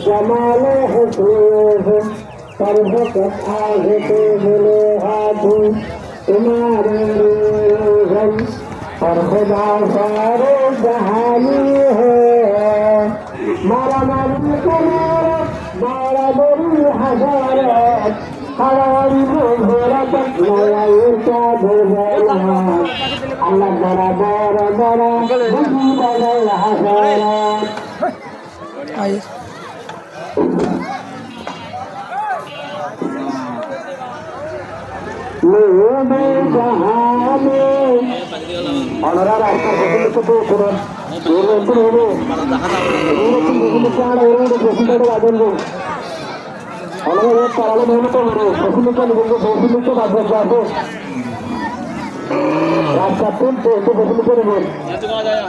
जमाल सर्व कथा मिले हाथू तुम्हारे और खुदा सारे जहानी है मारा मारी करो मारा बड़ी हजारत हरारी घोरा तक नया ऊंचा धोला अल्लाह बड़ा बड़ा बड़ा बुद्धि बड़ा हजारत मेरे जहां में অনরা রাস্তা পর্যন্ত তো করুন এর একটু হলো এর কারণ এর প্রেসিডেন্ট রাজেন্দ্র অনরা এর কারণে মেহনত করে প্রেসিডেন্ট বলবো প্রেসিডেন্ট কাজ করবে রাস্তা কোন তো প্রেসিডেন্ট করে বল এত করা যায় না